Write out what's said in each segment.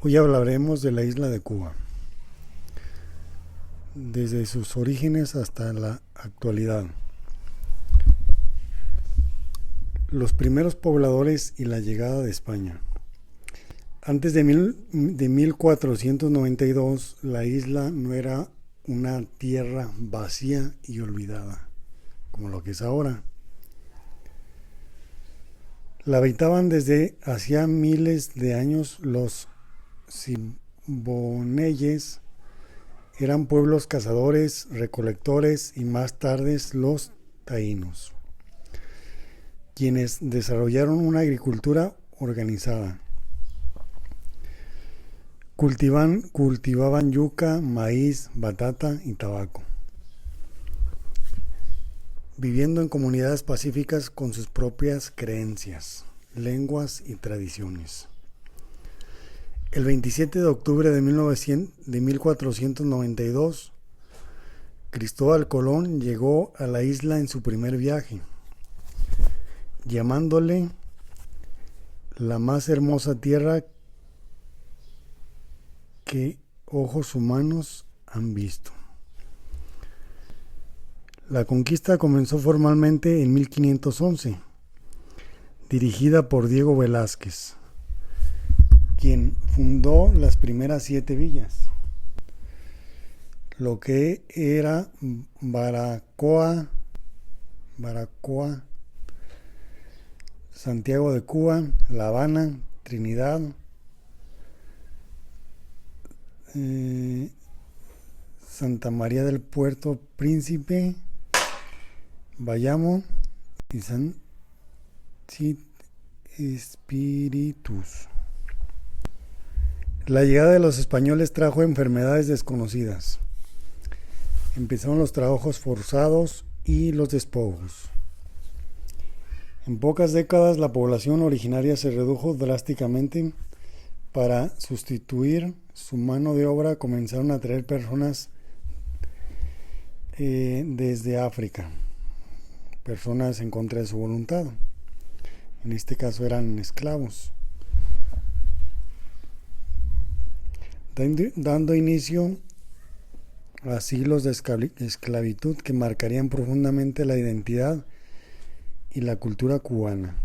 Hoy hablaremos de la isla de Cuba, desde sus orígenes hasta la actualidad. Los primeros pobladores y la llegada de España. Antes de 1492, la isla no era una tierra vacía y olvidada, como lo que es ahora. La habitaban desde hacía miles de años los Siboneyes. Eran pueblos cazadores, recolectores y más tarde los taínos, quienes desarrollaron una agricultura organizada. Cultivaban yuca, maíz, batata y tabaco, viviendo en comunidades pacíficas con sus propias creencias, lenguas y tradiciones. El 27 de octubre de 1492, Cristóbal Colón llegó a la isla en su primer viaje, llamándole la más hermosa tierra que ojos humanos han visto. La conquista comenzó formalmente en 1511, dirigida por Diego Velázquez, quien fundó las primeras 7 villas, lo que era Baracoa, Santiago de Cuba, La Habana, Trinidad, Santa María del Puerto Príncipe, Bayamo y San Espíritus. La llegada de los españoles trajo enfermedades desconocidas. Empezaron los trabajos forzados y los despojos. En pocas décadas la población originaria se redujo drásticamente. Para sustituir su mano de obra comenzaron a traer personas desde África, personas en contra de su voluntad. En este caso eran esclavos, dando inicio a siglos de esclavitud que marcarían profundamente la identidad y la cultura cubana.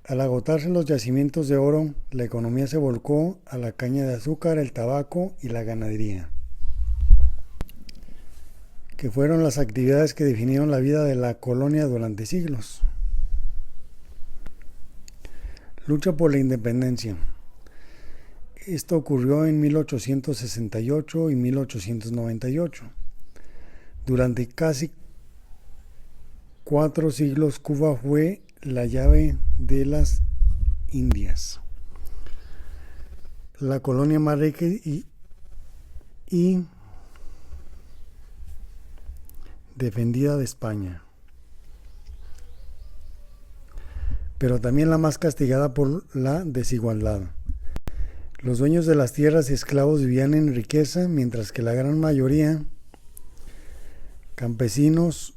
Al agotarse los yacimientos de oro, la economía se volcó a la caña de azúcar, el tabaco y la ganadería, que fueron las actividades que definieron la vida de la colonia durante siglos. Lucha por la independencia. Esto ocurrió en 1868 y 1898. Durante casi 4 siglos, Cuba fue la llave de las Indias, la colonia más rica y defendida de España, pero también la más castigada por la desigualdad. Los dueños de las tierras y esclavos vivían en riqueza, mientras que la gran mayoría, campesinos,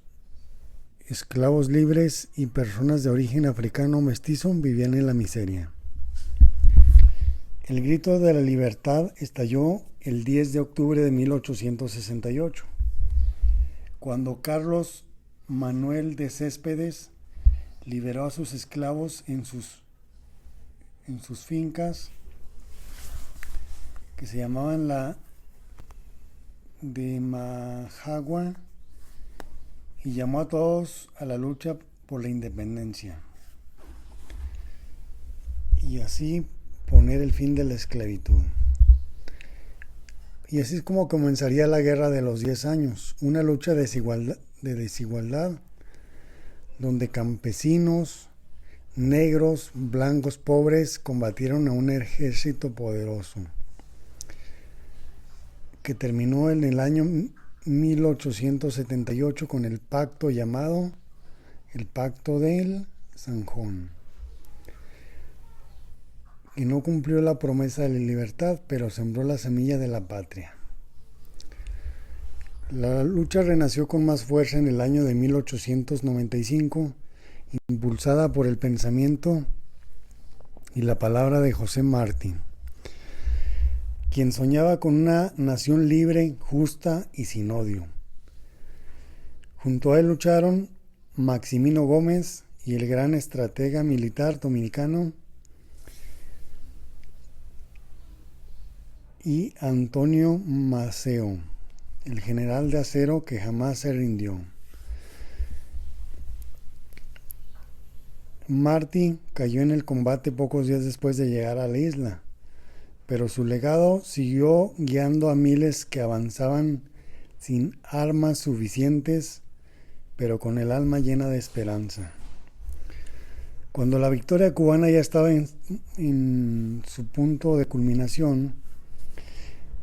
esclavos libres y personas de origen africano mestizo, vivían en la miseria. El grito de la libertad estalló el 10 de octubre de 1868, cuando Carlos Manuel de Céspedes liberó a sus esclavos en sus fincas, que se llamaban la de Majagua, y llamó a todos a la lucha por la independencia y así poner el fin de la esclavitud. Y así es como comenzaría la Guerra de los 10 años, una lucha de desigualdad donde campesinos, negros, blancos, pobres combatieron a un ejército poderoso, que terminó en el año 1878 con el pacto llamado el Pacto del Zanjón, que no cumplió la promesa de la libertad, pero sembró la semilla de la patria. La lucha renació con más fuerza en el año de 1895, impulsada por el pensamiento y la palabra de José Martí, quien soñaba con una nación libre, justa y sin odio. Junto a él lucharon Maximino Gómez y el gran estratega militar dominicano y Antonio Maceo, el general de acero que jamás se rindió. Martí cayó en el combate pocos días después de llegar a la isla, pero su legado siguió guiando a miles que avanzaban sin armas suficientes, pero con el alma llena de esperanza. Cuando la victoria cubana ya estaba en su punto de culminación,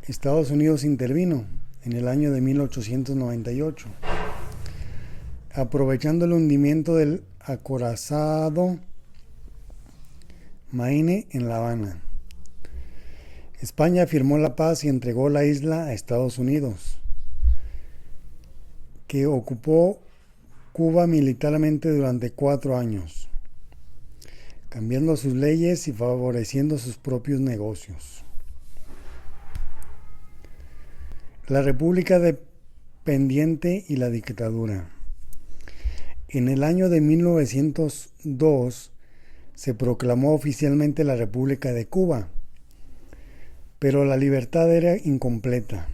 Estados Unidos intervino en el año de 1898, aprovechando el hundimiento del acorazado Maine en La Habana. España firmó la paz y entregó la isla a Estados Unidos, que ocupó Cuba militarmente durante 4 años, cambiando sus leyes y favoreciendo sus propios negocios. La República Dependiente y la dictadura. En el año de 1902 se proclamó oficialmente la República de Cuba, pero la libertad era incompleta.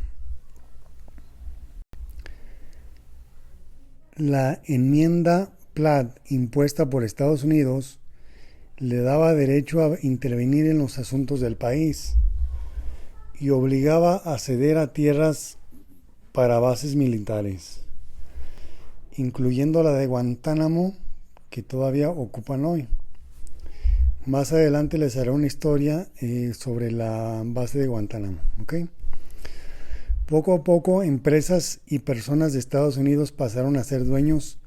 La enmienda Platt impuesta por Estados Unidos le daba derecho a intervenir en los asuntos del país y obligaba a ceder a tierras para bases militares, incluyendo la de Guantánamo, que todavía ocupan hoy. Más adelante les haré una historia sobre la base de Guantánamo, ¿ok? Poco a poco, empresas y personas de Estados Unidos pasaron a ser dueños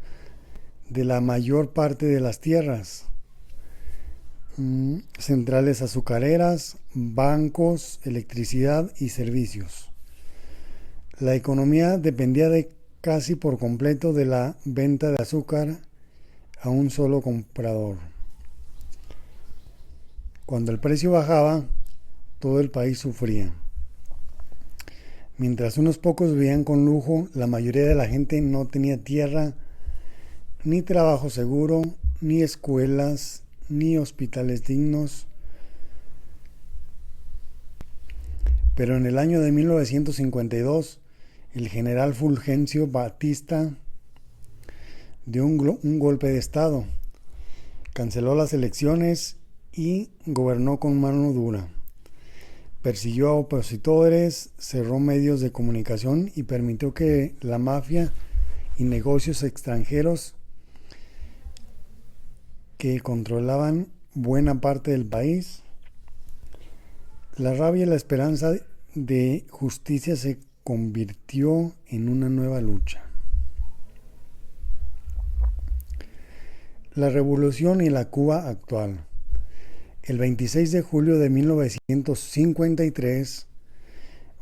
de la mayor parte de las tierras. Centrales azucareras, bancos, electricidad y servicios. La economía dependía casi por completo de la venta de azúcar a un solo comprador. Cuando el precio bajaba, todo el país sufría. Mientras unos pocos vivían con lujo, la mayoría de la gente no tenía tierra, ni trabajo seguro, ni escuelas, ni hospitales dignos. Pero en el año de 1952, el general Fulgencio Batista dio un golpe de estado, canceló las elecciones y gobernó con mano dura. Persiguió a opositores, cerró medios de comunicación y permitió que la mafia y negocios extranjeros que controlaban buena parte del país. La rabia y la esperanza de justicia se convirtió en una nueva lucha. La revolución y la Cuba actual. El 26 de julio de 1953,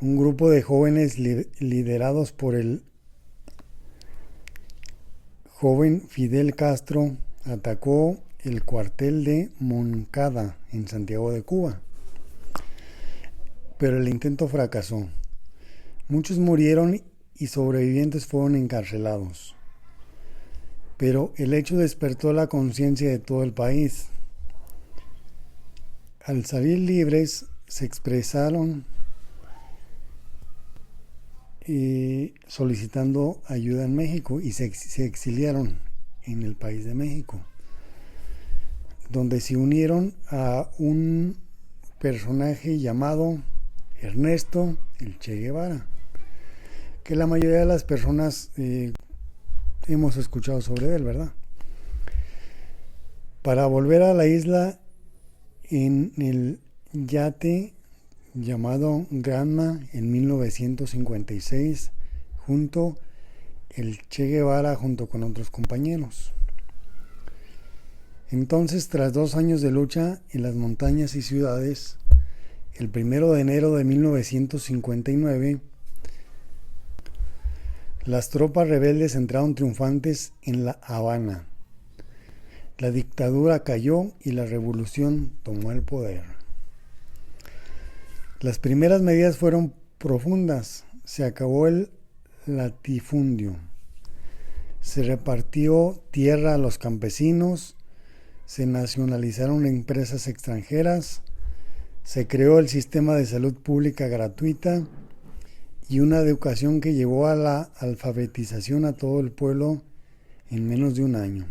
un grupo de jóvenes liderados por el joven Fidel Castro atacó el cuartel de Moncada en Santiago de Cuba, pero el intento fracasó. Muchos murieron y sobrevivientes fueron encarcelados, pero el hecho despertó la conciencia de todo el país. Al salir libres, se expresaron solicitando ayuda en México y se exiliaron en el país de México, donde se unieron a un personaje llamado Ernesto el Che Guevara, que la mayoría de las personas hemos escuchado sobre él, ¿verdad? Para volver a la isla en el yate llamado Granma en 1956, el Che Guevara junto con otros compañeros. Entonces, tras 2 años de lucha en las montañas y ciudades, el 1 de enero de 1959, las tropas rebeldes entraron triunfantes en La Habana. La dictadura cayó y la revolución tomó el poder. Las primeras medidas fueron profundas. Se acabó el latifundio. Se repartió tierra a los campesinos. Se nacionalizaron empresas extranjeras. Se creó el sistema de salud pública gratuita y una educación que llevó a la alfabetización a todo el pueblo en menos de un año.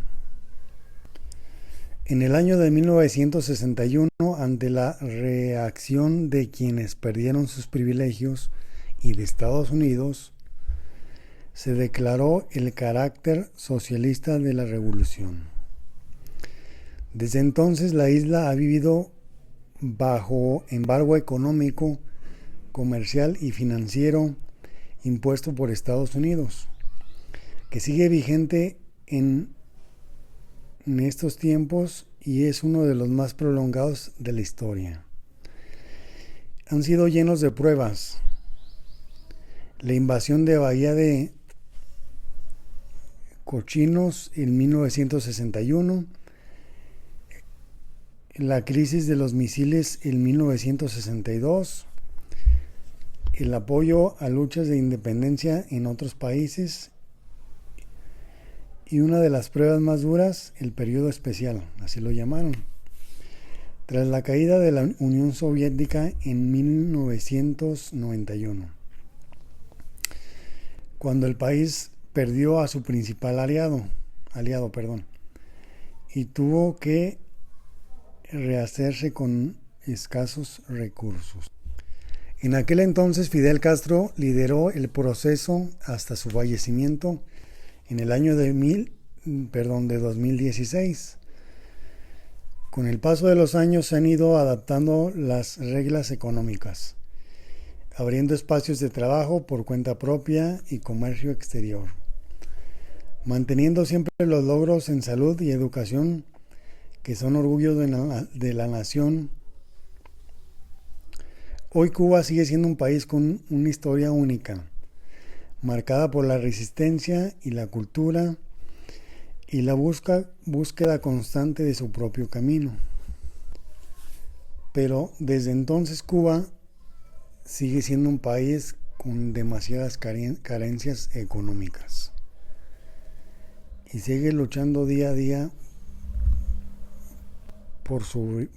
En el año de 1961, ante la reacción de quienes perdieron sus privilegios y de Estados Unidos, se declaró el carácter socialista de la revolución. Desde entonces la isla ha vivido bajo embargo económico, comercial y financiero impuesto por Estados Unidos, que sigue vigente en estos tiempos y es uno de los más prolongados de la historia. Han sido llenos de pruebas. La invasión de Bahía de Cochinos en 1961, la crisis de los misiles en 1962, el apoyo a luchas de independencia en otros países y una de las pruebas más duras, el periodo especial, así lo llamaron. Tras la caída de la Unión Soviética en 1991, cuando el país perdió a su principal aliado, y tuvo que rehacerse con escasos recursos. En aquel entonces Fidel Castro lideró el proceso hasta su fallecimiento en el año de 2016. Con el paso de los años se han ido adaptando las reglas económicas, abriendo espacios de trabajo por cuenta propia y comercio exterior, manteniendo siempre los logros en salud y educación que son orgullo de la nación. Hoy Cuba sigue siendo un país con una historia única, marcada por la resistencia y la cultura y la búsqueda constante de su propio camino. Pero desde entonces Cuba sigue siendo un país con demasiadas carencias económicas y sigue luchando día a día por su